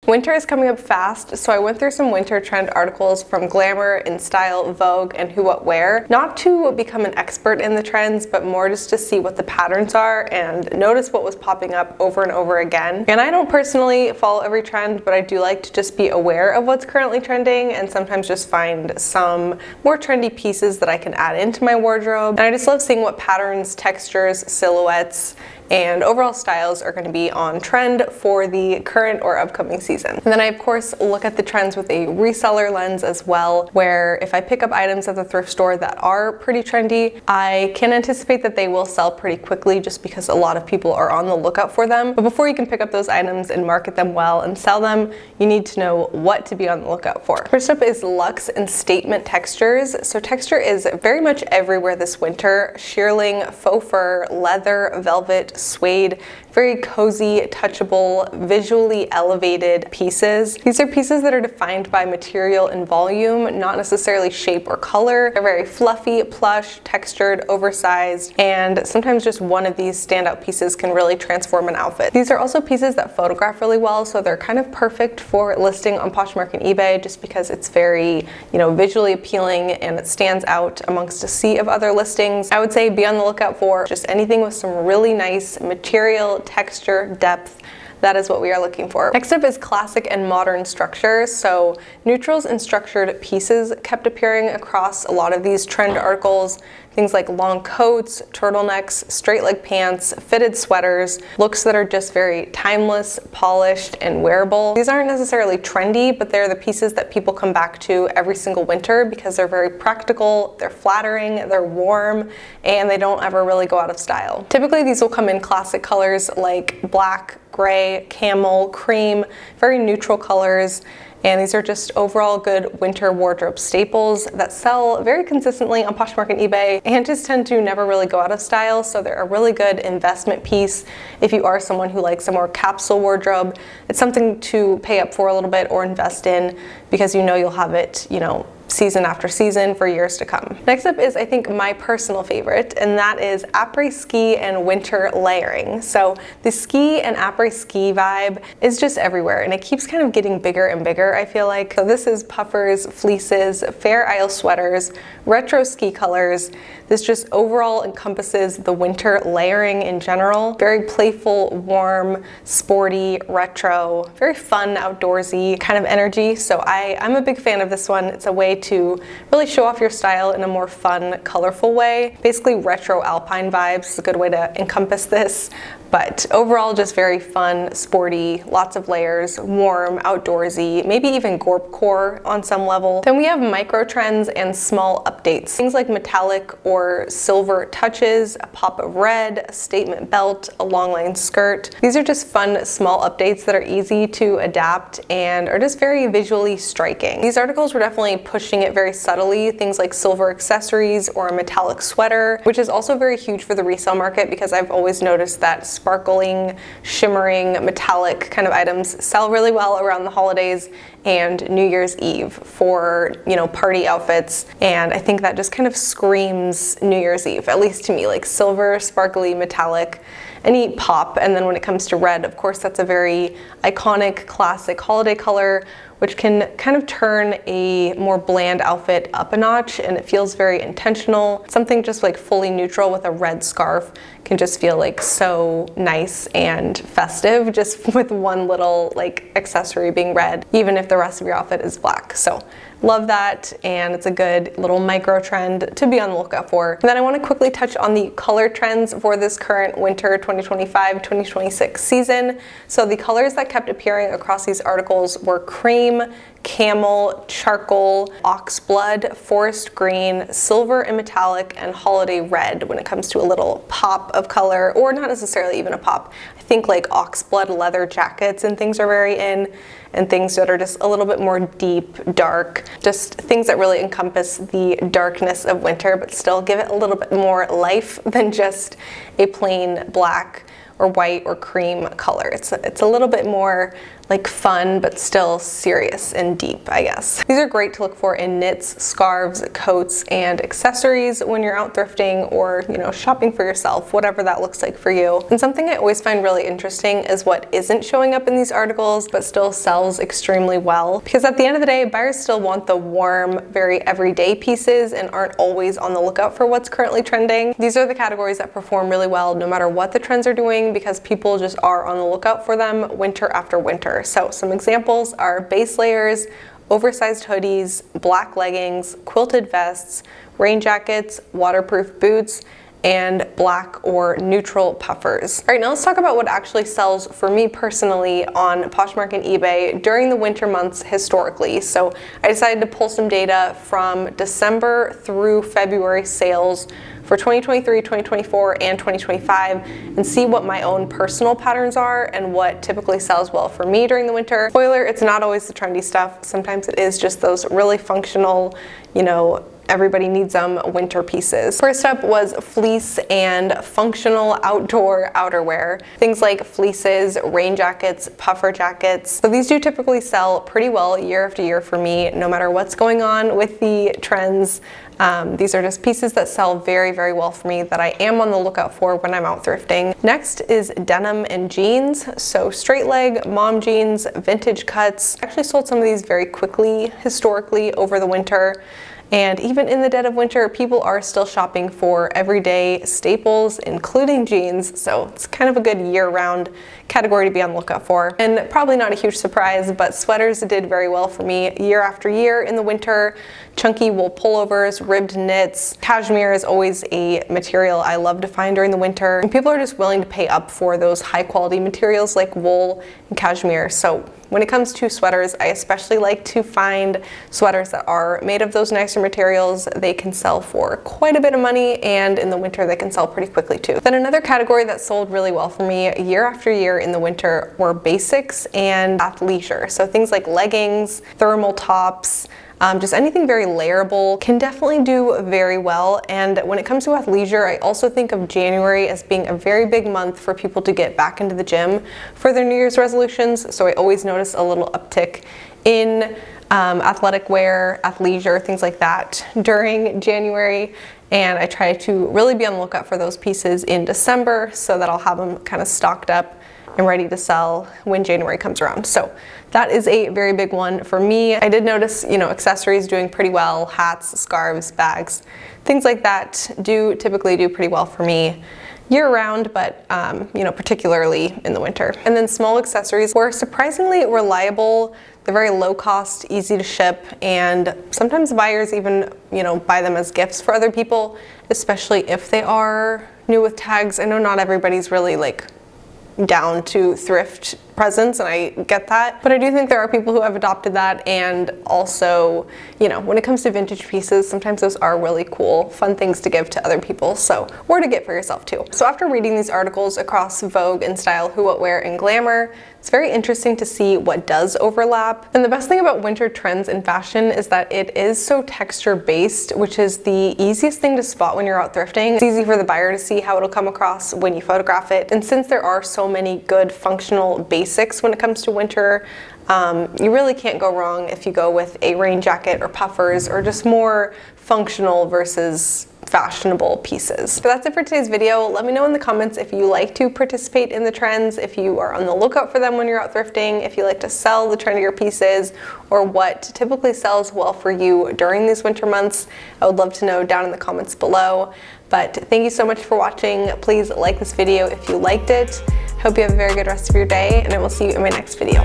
Winter is coming up fast, so I went through some winter trend articles from Glamour, InStyle, Vogue, and Who What Wear. Not to become an expert in the trends, but more just to see what the patterns are and notice what was popping up over and over again. And I don't personally follow every trend, but I do like to just be aware of what's currently trending and sometimes just find some more trendy pieces that I can add into my wardrobe. And I just love seeing what patterns, textures, silhouettes, and overall styles are going to be on trend for the current or upcoming season. And then I of course look at the trends with a reseller lens as well, where if I pick up items at the thrift store that are pretty trendy, I can anticipate that they will sell pretty quickly just because a lot of people are on the lookout for them. But before you can pick up those items and market them well and sell them, you need to know what to be on the lookout for. First up is luxe and statement textures. So texture is very much everywhere this winter. Shearling, faux fur, leather, velvet, suede, very cozy, touchable, visually elevated pieces. These are pieces that are defined by material and volume, not necessarily shape or color. They're very fluffy, plush, textured, oversized, and sometimes just one of these standout pieces can really transform an outfit. These are also pieces that photograph really well, so they're kind of perfect for listing on Poshmark and eBay just because it's very, visually appealing and it stands out amongst a sea of other listings. I would say be on the lookout for just anything with some really nice material, texture, depth. That is what we are looking for. Next up is classic and modern structures. So neutrals and structured pieces kept appearing across a lot of these trend articles. Things like long coats, turtlenecks, straight leg pants, fitted sweaters, looks that are just very timeless, polished, and wearable. These aren't necessarily trendy, but they're the pieces that people come back to every single winter because they're very practical, they're flattering, they're warm, and they don't ever really go out of style. Typically, these will come in classic colors like black, gray, camel, cream, very neutral colors. And these are just overall good winter wardrobe staples that sell very consistently on Poshmark and eBay and just tend to never really go out of style. So they're a really good investment piece if you are someone who likes a more capsule wardrobe. It's something to pay up for a little bit or invest in because you'll have it, season after season for years to come. Next up is, I think, my personal favorite, and that is après-ski and winter layering. So the ski and après-ski vibe is just everywhere, and it keeps kind of getting bigger and bigger, I feel like. So this is puffers, fleeces, Fair Isle sweaters, retro ski colors. This just overall encompasses the winter layering in general. Very playful, warm, sporty, retro, very fun, outdoorsy kind of energy. So I'm a big fan of this one. It's a way to really show off your style in a more fun, colorful way. Basically retro alpine vibes is a good way to encompass this. But overall, just very fun, sporty, lots of layers, warm, outdoorsy, maybe even gorpcore on some level. Then we have micro trends and small updates. Things like metallic or silver touches, a pop of red, a statement belt, a long line skirt. These are just fun, small updates that are easy to adapt and are just very visually striking. These articles were definitely pushing it very subtly. Things like silver accessories or a metallic sweater, which is also very huge for the resale market because I've always noticed that sparkling, shimmering, metallic kind of items sell really well around the holidays and New Year's Eve for, party outfits. And I think that just kind of screams New Year's Eve, at least to me, like silver, sparkly, metallic, any pop. And then when it comes to red, of course, that's a very iconic, classic holiday color, which can kind of turn a more bland outfit up a notch, and it feels very intentional. Something just like fully neutral with a red scarf can just feel like so nice and festive just with one little accessory being red, even if the rest of your outfit is black. So love that, and it's a good little micro trend to be on the lookout for. And then I want to quickly touch on the color trends for this current winter 2025-2026 season. So the colors that kept appearing across these articles were cream, camel, charcoal, oxblood, forest green, silver and metallic, and holiday red when it comes to a little pop of color, or not necessarily even a pop. I think like oxblood leather jackets and things are very in, and things that are just a little bit more deep, dark, just things that really encompass the darkness of winter but still give it a little bit more life than just a plain black or white or cream color. It's a little bit more like fun but still serious and deep, I guess. These are great to look for in knits, scarves, coats, and accessories when you're out thrifting or, you know, shopping for yourself, whatever that looks like for you. And something I always find really interesting is what isn't showing up in these articles but still sells extremely well. Because at the end of the day, buyers still want the warm, very everyday pieces and aren't always on the lookout for what's currently trending. These are the categories that perform really well no matter what the trends are doing, because people just are on the lookout for them winter after winter. So some examples are base layers, oversized hoodies, black leggings, quilted vests, rain jackets, waterproof boots, and black or neutral puffers. All right, now let's talk about what actually sells for me personally on Poshmark and eBay during the winter months historically. So I decided to pull some data from December through February sales for 2023, 2024, and 2025 and see what my own personal patterns are and what typically sells well for me during the winter. Spoiler, it's not always the trendy stuff. Sometimes it is just those really functional, you know, everybody needs them winter pieces. First up was fleece and functional outdoor outerwear. Things like fleeces, rain jackets, puffer jackets. So these do typically sell pretty well year after year for me, no matter what's going on with the trends. These are just pieces that sell very, very well for me that I am on the lookout for when I'm out thrifting. Next is denim and jeans. So straight leg, mom jeans, vintage cuts. I actually sold some of these very quickly historically over the winter. And even in the dead of winter, people are still shopping for everyday staples, including jeans. So it's kind of a good year-round category to be on the lookout for. And probably not a huge surprise, but sweaters did very well for me year after year in the winter. Chunky wool pullovers, ribbed knits. Cashmere is always a material I love to find during the winter. And people are just willing to pay up for those high quality materials like wool and cashmere. So when it comes to sweaters, I especially like to find sweaters that are made of those nicer materials. They can sell for quite a bit of money, and in the winter they can sell pretty quickly too. Then another category that sold really well for me year after year in the winter were basics and athleisure. So things like leggings, thermal tops, just anything very layerable can definitely do very well. And when it comes to athleisure, I also think of January as being a very big month for people to get back into the gym for their New Year's resolutions. So I always notice a little uptick in athletic wear, athleisure, things like that during January. And I try to really be on the lookout for those pieces in December so that I'll have them kind of stocked up and ready to sell when January comes around. So that is a very big one for me. I did notice, you know, accessories doing pretty well, hats, scarves, bags, things like that typically do pretty well for me year round, but you know, particularly in the winter. And then small accessories were surprisingly reliable. They're very low cost, easy to ship, and sometimes buyers even, you know, buy them as gifts for other people, especially if they are new with tags. I know not everybody's really like down to thrift presents, and I get that, but I do think there are people who have adopted that. And also, you know, when it comes to vintage pieces, sometimes those are really cool, fun things to give to other people, so, or to get for yourself too. So after reading these articles across Vogue, InStyle, Who What Wear, and Glamour, it's very interesting to see what does overlap. And the best thing about winter trends in fashion is that it is so texture based, which is the easiest thing to spot when you're out thrifting. It's easy for the buyer to see how it'll come across when you photograph it. And since there are so many good functional basics when it comes to winter, you really can't go wrong if you go with a rain jacket or puffers or just more functional versus fashionable pieces. So that's it for today's video. Let me know in the comments if you like to participate in the trends, if you are on the lookout for them when you're out thrifting, if you like to sell the trendier pieces, or what typically sells well for you during these winter months. I would love to know down in the comments below. But thank you so much for watching. Please like this video if you liked it. Hope you have a very good rest of your day, and I will see you in my next video.